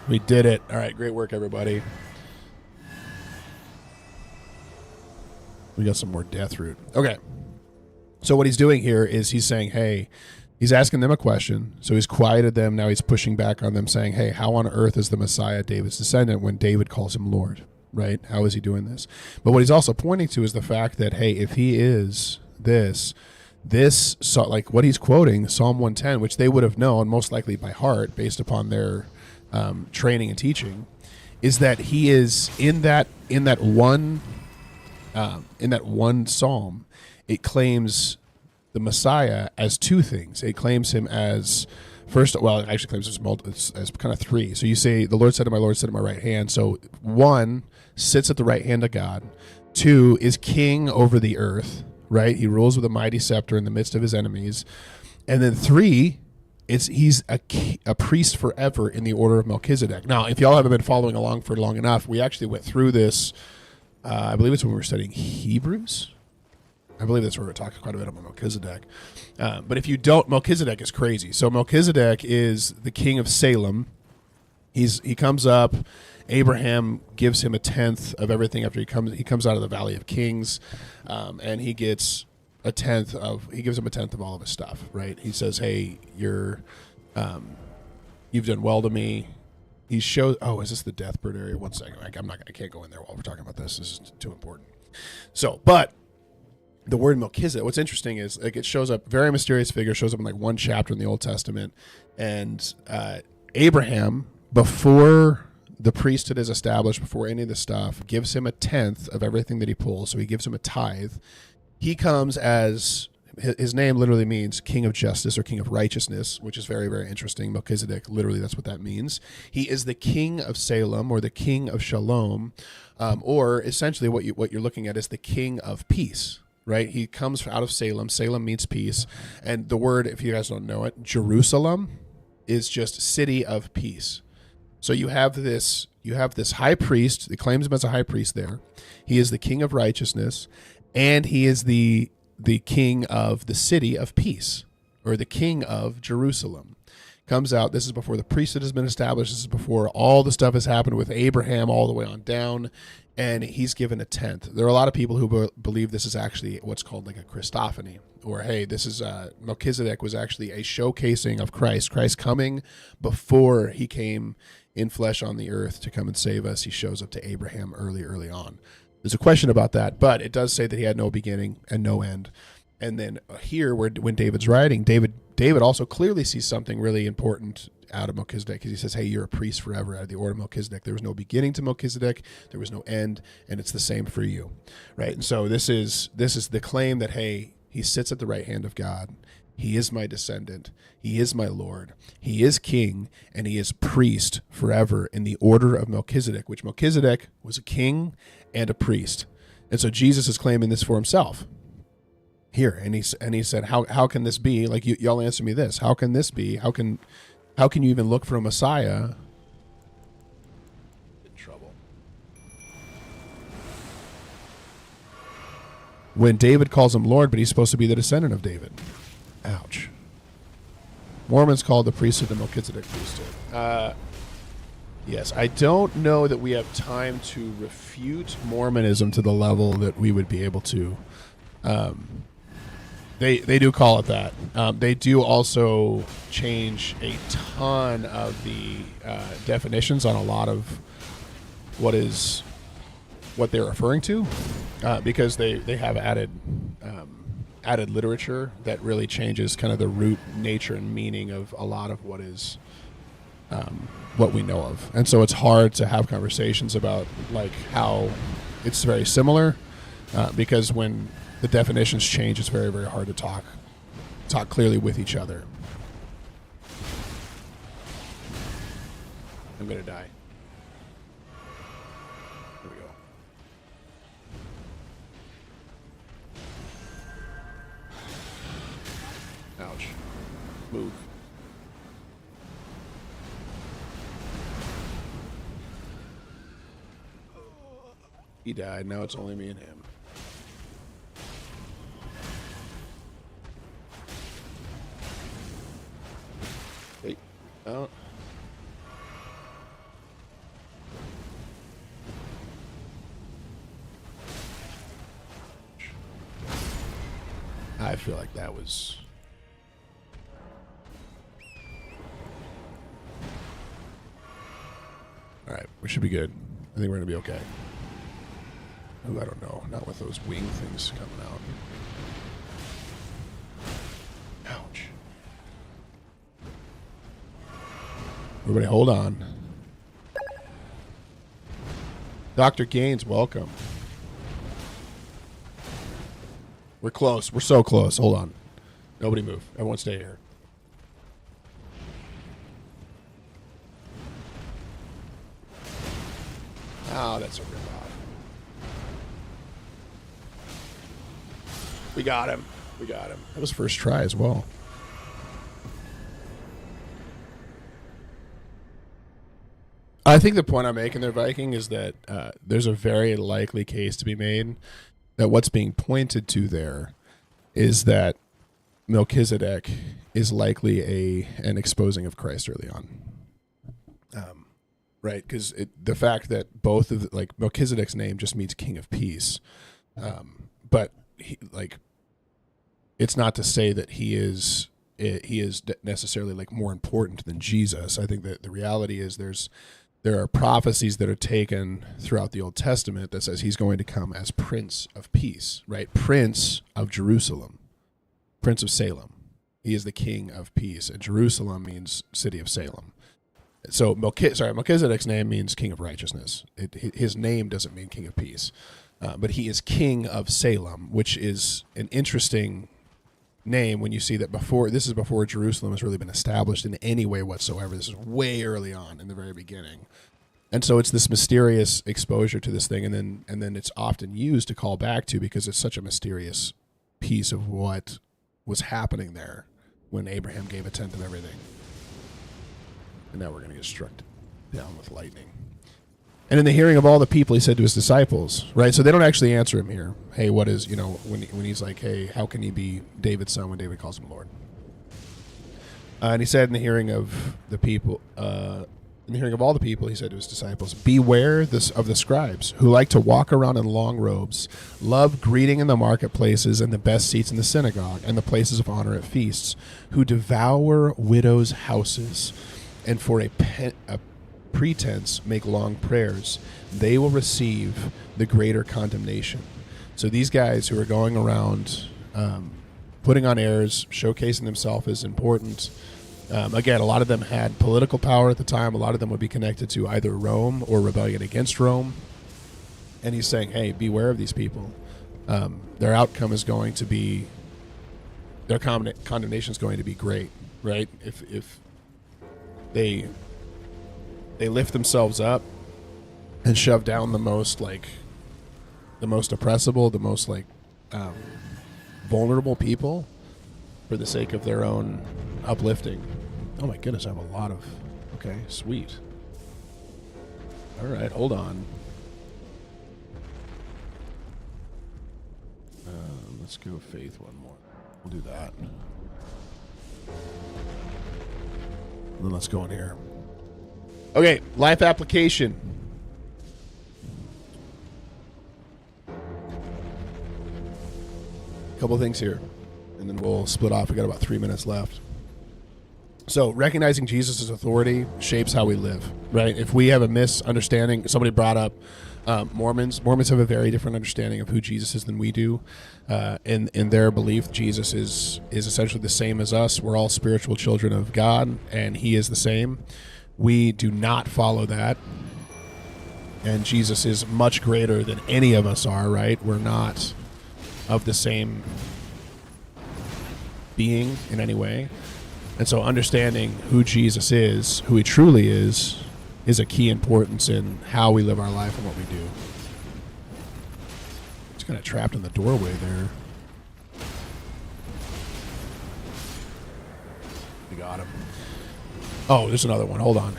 We did it. All right, great work, everybody. We got some more death root. Okay. So what he's doing here is he's saying, hey, he's asking them a question. So he's quieted them. Now he's pushing back on them saying, hey, how on earth is the Messiah David's descendant when David calls him Lord, right? How is he doing this? But what he's also pointing to is the fact that, hey, if he is this, so like what he's quoting, Psalm 110, which they would have known most likely by heart based upon their training and teaching, is that he is in that one psalm. It claims the Messiah as two things. It claims him as first. Well, it actually claims as kind of three. So you say, the Lord said to my Lord, sit at my right hand. So one sits at the right hand of God. Two is king over the earth. Right, he rules with a mighty scepter in the midst of his enemies, and then three, he's a priest forever in the order of Melchizedek. Now, if y'all haven't been following along for long enough, we actually went through this. I believe it's when we were studying Hebrews. I believe that's where we're talking quite a bit about Melchizedek. But if you don't, Melchizedek is crazy. So Melchizedek is the king of Salem. He comes up. Abraham gives him a tenth of everything after he comes out of the Valley of Kings, and he gets he gives him a tenth of all of his stuff, right? He says, hey, you've done well to me. He shows, is this the Deathbird area? One second. I can't go in there while we're talking about this. This is too important. So, but the word Melchizedek, what's interesting is like it shows up, very mysterious figure, shows up in like one chapter in the Old Testament, and Abraham, before the priesthood is established, before any of the stuff, gives him a tenth of everything that he pulls. So he gives him a tithe. He comes as, his name literally means king of justice or king of righteousness, which is very, very interesting. Melchizedek, literally that's what that means. He is the king of Salem, or the king of Shalom, or essentially what you're looking at is the king of peace, right? He comes out of Salem. Salem means peace. And the word, if you guys don't know it, Jerusalem is just city of peace. So you have this high priest. It claims him as a high priest there. He is the king of righteousness, and he is the king of the city of peace, or the king of Jerusalem. comes out. This is before the priesthood has been established. This is before all the stuff has happened with Abraham all the way on down. And he's given a tenth. There are a lot of people who believe this is actually what's called like a Christophany, or hey, this is Melchizedek was actually a showcasing of Christ coming before he came in flesh on the earth to come and save us. He shows up to Abraham early on. There's a question about that, but it does say that he had no beginning and no end. And then here, when David's writing, David also clearly sees something really important out of Melchizedek, because he says, hey, you're a priest forever out of the order of Melchizedek. There was no beginning to Melchizedek, there was no end, and it's the same for you, right? And so this is the claim that, hey, he sits at the right hand of God. He is my descendant. He is my Lord. He is king, and he is priest forever in the order of Melchizedek, which Melchizedek was a king and a priest. And so Jesus is claiming this for himself here. And he said, how can this be? Like, y'all answer me this. How can this be? How can you even look for a Messiah? In trouble. When David calls him Lord, but he's supposed to be the descendant of David. Ouch. Mormons call the priesthood the Melchizedek priesthood. Yes, I don't know that we have time to refute Mormonism to the level that we would be able to. They do call it that. They do also change a ton of the definitions on a lot of what they're referring to, because they have added literature that really changes kind of the root nature and meaning of a lot of what is what we know of. And so it's hard to have conversations about like how it's very similar, because when the definitions change, it's very, very hard to talk clearly with each other. I'm going to die. Here we go. Ouch. Move. He died. Now it's only me and him. Hey. Oh. I feel like that was... All right, we should be good. I think we're going to be okay. Ooh, I don't know. Not with those wing things coming out. Ouch. Everybody hold on. Dr. Gaines, welcome. We're close. We're so close. Hold on. Nobody move. Everyone stay here. Oh, that's a rip-off. We got him. We got him. That was first try as well. I think the point I'm making there, Viking, is that there's a very likely case to be made that what's being pointed to there is that Melchizedek is likely an exposing of Christ early on. Right? Because the fact that both of Melchizedek's name just means King of Peace, but it's not to say that he is necessarily like more important than Jesus. I think that the reality is there are prophecies that are taken throughout the Old Testament that says he's going to come as Prince of Peace, right? Prince of Jerusalem, Prince of Salem. He is the King of Peace, and Jerusalem means city of Salem. So Melchizedek's name means King of Righteousness. His name doesn't mean King of Peace, but he is King of Salem, which is an interesting name when you see that this is before Jerusalem has really been established in any way whatsoever. This is way early on in the very beginning. And so it's this mysterious exposure to this thing, and then it's often used to call back to, because it's such a mysterious piece of what was happening there when Abraham gave a tenth of everything. And now we're going to get struck down with lightning. And in the hearing of all the people, he said to his disciples, right? So they don't actually answer him here. Hey, what is, when he's like, hey, how can he be David's son when David calls him Lord? And he said in the hearing of the people, in the hearing of all the people, he said to his disciples, beware of the scribes who like to walk around in long robes, love greeting in the marketplaces and the best seats in the synagogue and the places of honor at feasts, who devour widows' houses and for a pretense make long prayers. They will receive the greater condemnation. So these guys who are going around putting on airs, showcasing themselves as important. Again, a lot of them had political power at the time. A lot of them would be connected to either Rome or rebellion against Rome. And he's saying, hey, beware of these people. Their outcome is going to be, their condemnation is going to be great, right? If they lift themselves up and shove down the most oppressible, the most vulnerable people for the sake of their own uplifting. Oh my goodness, I have a lot of... Okay, sweet. All right, hold on. Let's go faith one more. We'll do that. And then let's go in here. Okay, life application. Couple things here, and then we'll split off. We got about 3 minutes left. So recognizing Jesus' authority shapes how we live, right? If we have a misunderstanding, somebody brought up Mormons. Mormons have a very different understanding of who Jesus is than we do. In their belief, Jesus is essentially the same as us. We're all spiritual children of God, and he is the same. We do not follow that. And Jesus is much greater than any of us are, right? We're not of the same being in any way. And so understanding who Jesus is, who he truly is a key importance in how we live our life and what we do. He's kind of trapped in the doorway there. We got him. Oh, there's another one. Hold on.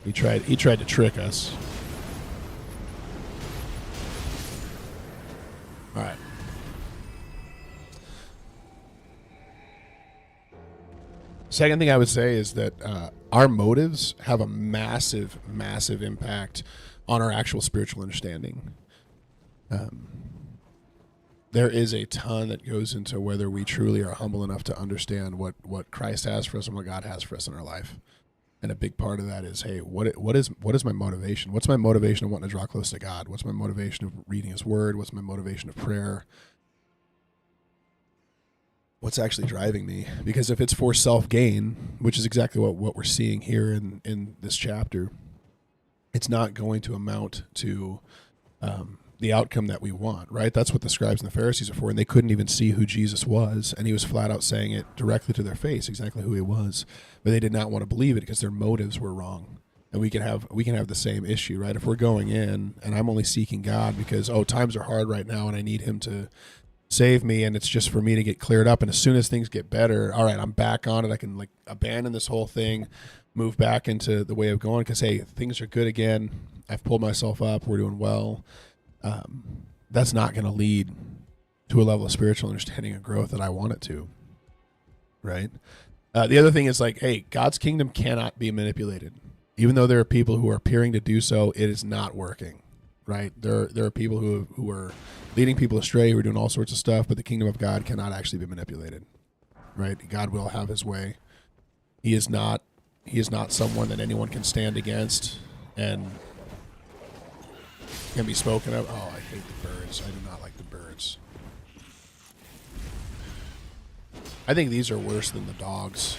He tried to trick us. All right. Second thing I would say is that our motives have a massive, massive impact on our actual spiritual understanding. There is a ton that goes into whether we truly are humble enough to understand what Christ has for us and what God has for us in our life. And a big part of that is, hey, what is my motivation? What's my motivation of wanting to draw close to God? What's my motivation of reading his word? What's my motivation of prayer? What's actually driving me? Because if it's for self-gain, which is exactly what we're seeing here in this chapter, it's not going to amount to the outcome that we want, right? That's what the scribes and the Pharisees are for, and they couldn't even see who Jesus was, and he was flat out saying it directly to their face, exactly who he was, but they did not want to believe it because their motives were wrong. And we can have the same issue, right? If we're going in and I'm only seeking God because, times are hard right now and I need him to save me, and it's just for me to get cleared up, and as soon as things get better, all right, I'm back on it. I can abandon this whole thing, move back into the way of going because, hey, things are good again. I've pulled myself up. We're doing well. That's not going to lead to a level of spiritual understanding and growth that I want it to, right? The other thing is hey, God's kingdom cannot be manipulated. Even though there are people who are appearing to do so, it is not working, right? There are people who are leading people astray, who are doing all sorts of stuff, but the kingdom of God cannot actually be manipulated, right? God will have his way. He is not someone that anyone can stand against and can be spoken of. Oh, I hate the birds. I do not like the birds. I think these are worse than the dogs.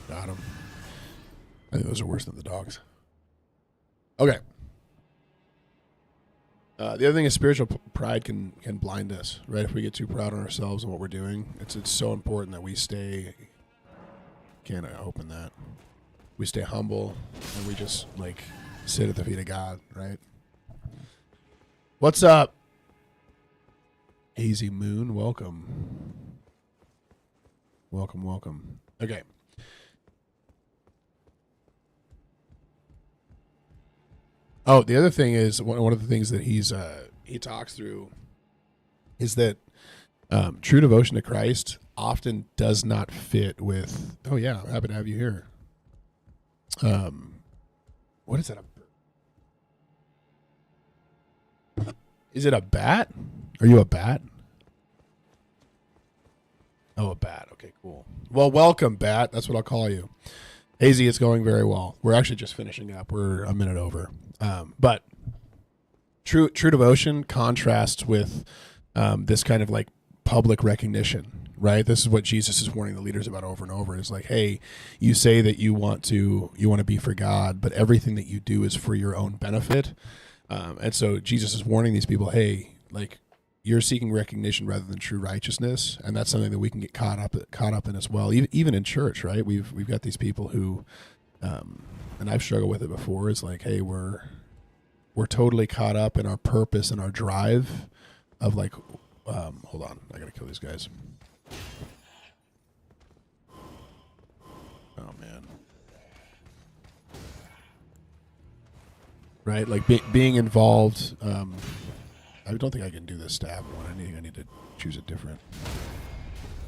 Got him. I think those are worse than the dogs. Okay. The other thing is spiritual pride can blind us, right? If we get too proud on ourselves and what we're doing, it's so important that we stay. Can't I open that? We stay humble and we just sit at the feet of God, right? What's up? Easy Moon, welcome. Welcome. Okay. Oh, the other thing is one of the things that he talks through is that true devotion to Christ often does not fit with. Oh yeah, I'm happy to have you here. What is that? Is it a bat? Are you a bat? Oh, a bat. Okay, cool. Well, welcome, bat. That's what I'll call you. Hazy, it's going very well. We're actually just finishing up. We're a minute over. But true devotion contrasts with this kind of like public recognition, right? This is what Jesus is warning the leaders about over and over. Is like, hey, you say that you want to be for God, but everything that you do is for your own benefit. And so Jesus is warning these people, hey, like you're seeking recognition rather than true righteousness, and that's something that we can get caught up in as well. Even in church, right? We've got these people who, and I've struggled with it before. It's like, hey, we're totally caught up in our purpose and our drive of like, hold on, I gotta kill these guys. Oh man. Right, like being involved. I don't think I can do this stab one. I need to choose it different.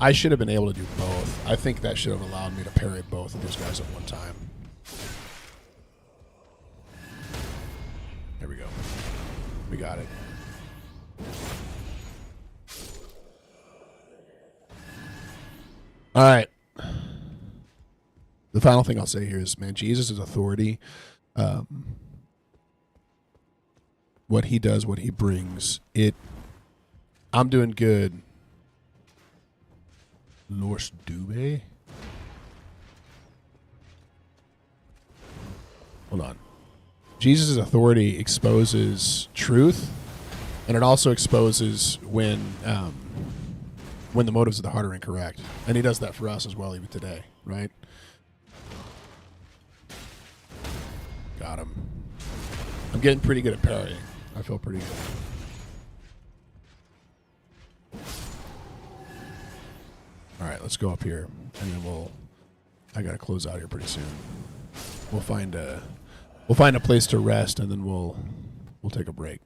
I should have been able to do both. I think that should have allowed me to parry both of those guys at one time. There we go. We got it. All right. The final thing I'll say here is, man, Jesus' authority. What he does, what he brings, I'm doing good. Lors Dube? Hold on. Jesus' authority exposes truth, and it also exposes when the motives of the heart are incorrect. And he does that for us as well, even today, right? Got him. I'm getting pretty good at parrying. I feel pretty good. All right, let's go up here, and then I gotta close out here pretty soon. We'll find a place to rest, and then we'll take a break.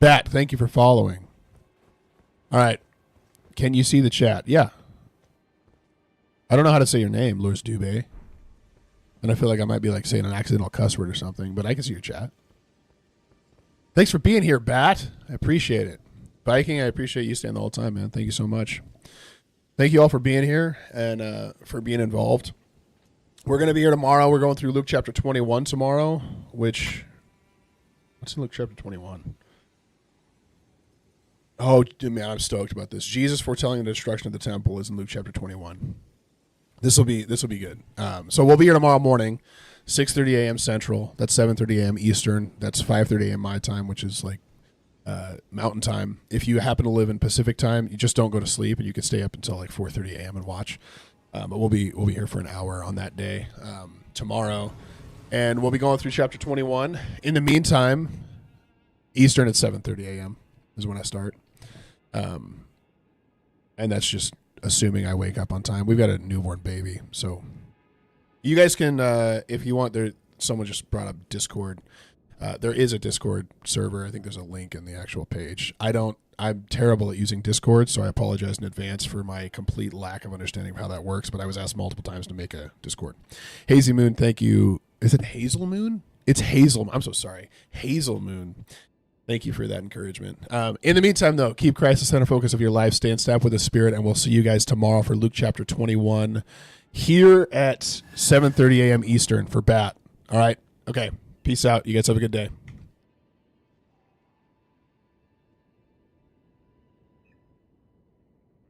Bat, thank you for following. All right, can you see the chat? Yeah. I don't know how to say your name, Lors Dube. And I feel like I might be like saying an accidental cuss word or something, but I can see your chat. Thanks for being here, Bat. I appreciate it. Viking, I appreciate you staying the whole time, man. Thank you so much. Thank you all for being here and for being involved. We're going to be here tomorrow. We're going through Luke chapter 21 tomorrow, what's in Luke chapter 21? Oh, man, I'm stoked about this. Jesus foretelling the destruction of the temple is in Luke chapter 21. This will be good. So we'll be here tomorrow morning, 6:30 a.m. Central. That's 7:30 a.m. Eastern. That's 5:30 a.m. my time, which is like Mountain Time. If you happen to live in Pacific Time, you just don't go to sleep, and you can stay up until like 4:30 a.m. and watch. But we'll be here for an hour on that day tomorrow, and we'll be going through chapter 21. In the meantime, Eastern at 7:30 a.m. is when I start, and that's just assuming I wake up on time. We've got a newborn baby, so you guys can, if you want. Someone just brought up Discord. There is a Discord server. I think there's a link in the actual page. I'm terrible at using Discord, so I apologize in advance for my complete lack of understanding of how that works, but I was asked multiple times to make a Discord. Hazy Moon, thank you. Is it Hazel Moon? It's Hazel. I'm so sorry. Hazel Moon. Thank you for that encouragement. In the meantime, though, keep Christ the center focus of your life. Stay in step with the Spirit, and we'll see you guys tomorrow for Luke chapter 21 here at 7:30 a.m. Eastern for Bat. All right? Okay. Peace out. You guys have a good day.